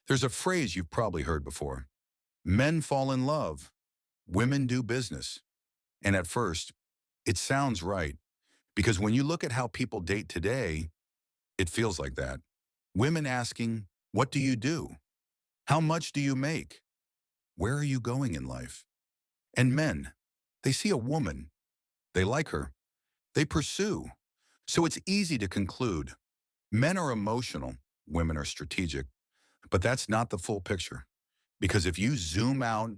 There's a phrase you've probably heard before. Men fall in love, women do business. And at first, it sounds right because when you look at how people date today, it feels like that. Women asking, what do you do? How much do you make? Where are you going in life? And men, they see a woman, they like her, they pursue. So it's easy to conclude men are emotional, women are strategic, but that's not the full picture. Because if you zoom out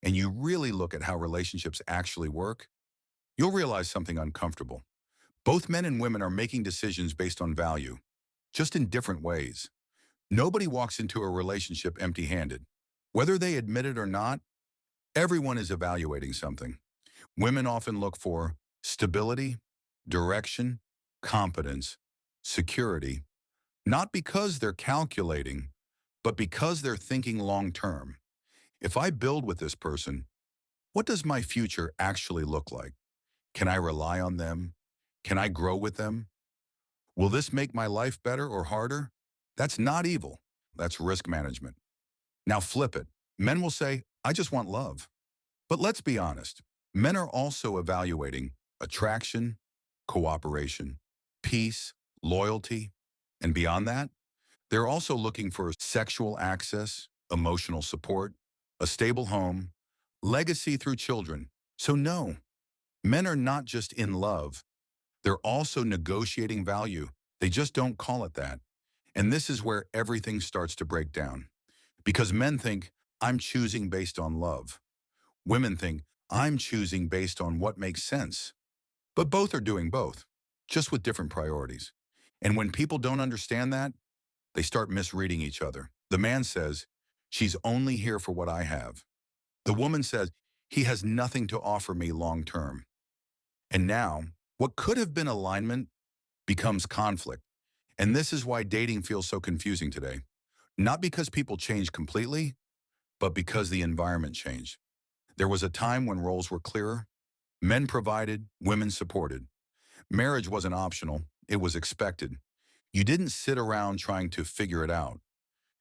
and you really look at how relationships actually work, you'll realize something uncomfortable. Both men and women are making decisions based on value, just in different ways. Nobody walks into a relationship empty-handed. Whether they admit it or not, everyone is evaluating something. Women often look for stability, direction, competence, security, not because they're calculating, but because they're thinking long-term. If I build with this person, what does my future actually look like? Can I rely on them? Can I grow with them? Will this make my life better or harder? That's not evil. That's risk management. Now flip it. Men will say, I just want love. But let's be honest. Men are also evaluating attraction, cooperation, peace, loyalty, and beyond that, they're also looking for sexual access, emotional support, a stable home, legacy through children. So no, men are not just in love. They're also negotiating value. They just don't call it that. And this is where everything starts to break down. Because men think, I'm choosing based on love. Women think, I'm choosing based on what makes sense. But both are doing both, just with different priorities. And when people don't understand that, they start misreading each other. The man says, she's only here for what I have. The woman says, he has nothing to offer me long term. And now, what could have been alignment becomes conflict. And this is why dating feels so confusing today. Not because people changed completely, but because the environment changed. There was a time when roles were clearer. Men provided, women supported. Marriage wasn't optional, it was expected. You didn't sit around trying to figure it out.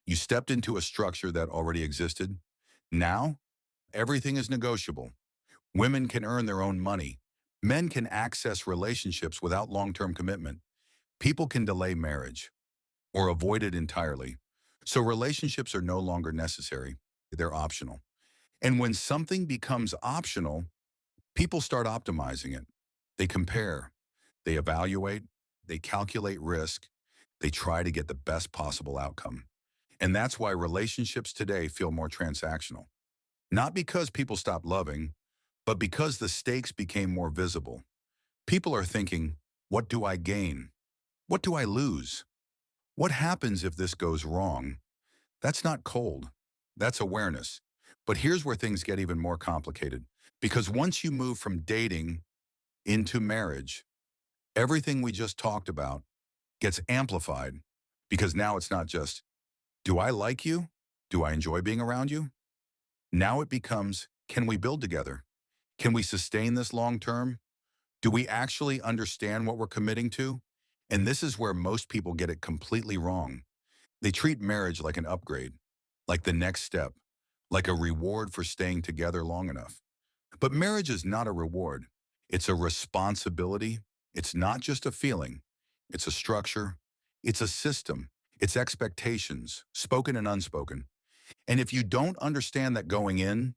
You stepped into a structure that already existed. Now, everything is negotiable. Women can earn their own money. Men can access relationships without long-term commitment. People can delay marriage or avoid it entirely. So relationships are no longer necessary. They're optional. And when something becomes optional, people start optimizing it. They compare, they evaluate, they calculate risk, they try to get the best possible outcome. And that's why relationships today feel more transactional. Not because people stopped loving, but because the stakes became more visible. People are thinking, what do I gain? What do I lose? What happens if this goes wrong? That's not cold. That's awareness. But here's where things get even more complicated. Because once you move from dating into marriage, everything we just talked about gets amplified because now it's not just, do I like you? Do I enjoy being around you? Now it becomes, can we build together? Can we sustain this long term? Do we actually understand what we're committing to? And this is where most people get it completely wrong. They treat marriage like an upgrade, like the next step, like a reward for staying together long enough. But marriage is not a reward. It's a responsibility. It's not just a feeling. It's a structure. It's a system. It's expectations, spoken and unspoken. And if you don't understand that going in,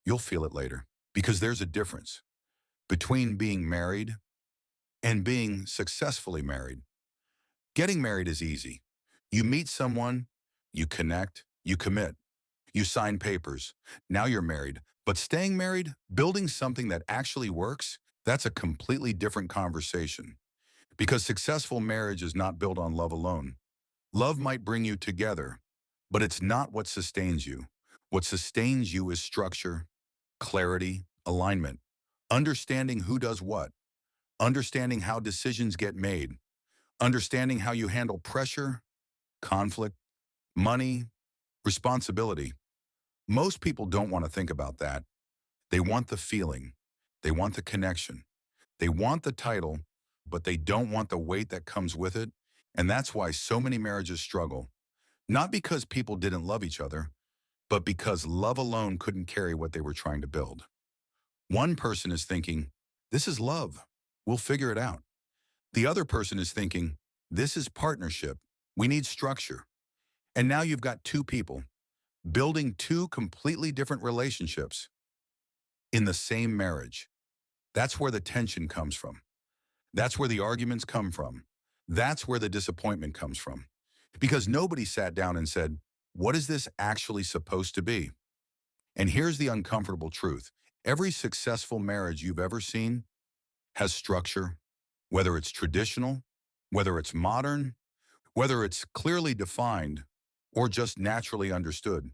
you'll feel it later. Because there's a difference between being married and being successfully married. Getting married is easy. You meet someone, you connect, you commit, you sign papers. Now you're married. But staying married, building something that actually works, that's a completely different conversation. Because successful marriage is not built on love alone. Love might bring you together, but it's not what sustains you. What sustains you is structure, clarity, alignment, understanding who does what, understanding how decisions get made, understanding how you handle pressure, conflict, money, responsibility. Most people don't want to think about that. They want the feeling. They want the connection. They want the title, but they don't want the weight that comes with it. And that's why so many marriages struggle. Not because people didn't love each other, but because love alone couldn't carry what they were trying to build. One person is thinking, this is love. We'll figure it out. The other person is thinking, this is partnership. We need structure. And now you've got two people building two completely different relationships in the same marriage. That's where the tension comes from. That's where the arguments come from. That's where the disappointment comes from. Because nobody sat down and said, what is this actually supposed to be? And here's the uncomfortable truth. Every successful marriage you've ever seen has structure, whether it's traditional, whether it's modern, whether it's clearly defined, or just naturally understood.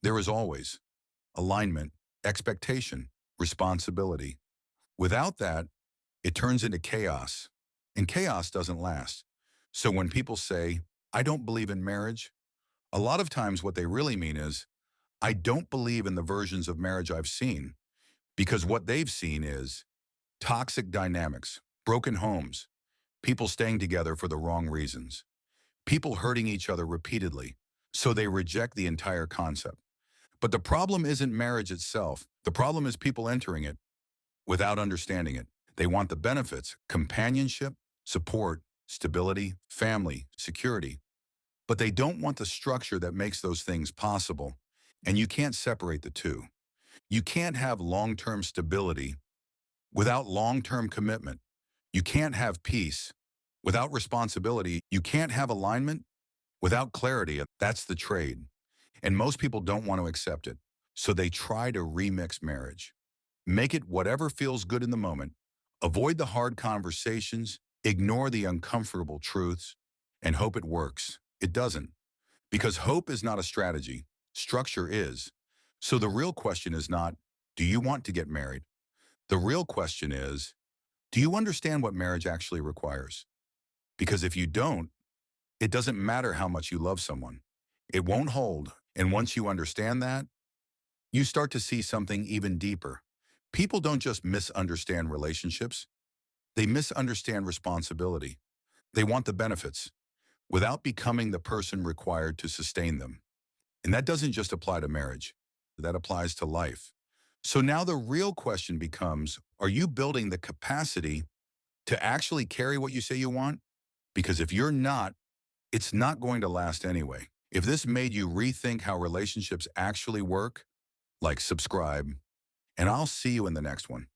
There is always alignment, expectation, responsibility. Without that, it turns into chaos, and chaos doesn't last. So when people say, I don't believe in marriage, a lot of times what they really mean is, I don't believe in the versions of marriage I've seen, because what they've seen is toxic dynamics, broken homes, people staying together for the wrong reasons, people hurting each other repeatedly, so they reject the entire concept. But the problem isn't marriage itself. The problem is people entering it without understanding it. They want the benefits, companionship, support, stability, family, security. But they don't want the structure that makes those things possible. And you can't separate the two. You can't have long-term stability without long-term commitment. You can't have peace without responsibility. You can't have alignment without clarity. That's the trade. And most people don't want to accept it. So they try to remix marriage. Make it whatever feels good in the moment. Avoid the hard conversations, ignore the uncomfortable truths, and hope it works. It doesn't. Because hope is not a strategy. Structure is. So the real question is not, do you want to get married? The real question is, do you understand what marriage actually requires? Because if you don't, it doesn't matter how much you love someone. It won't hold. And once you understand that, you start to see something even deeper. People don't just misunderstand relationships. They misunderstand responsibility. They want the benefits without becoming the person required to sustain them. And that doesn't just apply to marriage. That applies to life. So now the real question becomes, are you building the capacity to actually carry what you say you want? Because if you're not, it's not going to last anyway. If this made you rethink how relationships actually work, like subscribe, and I'll see you in the next one.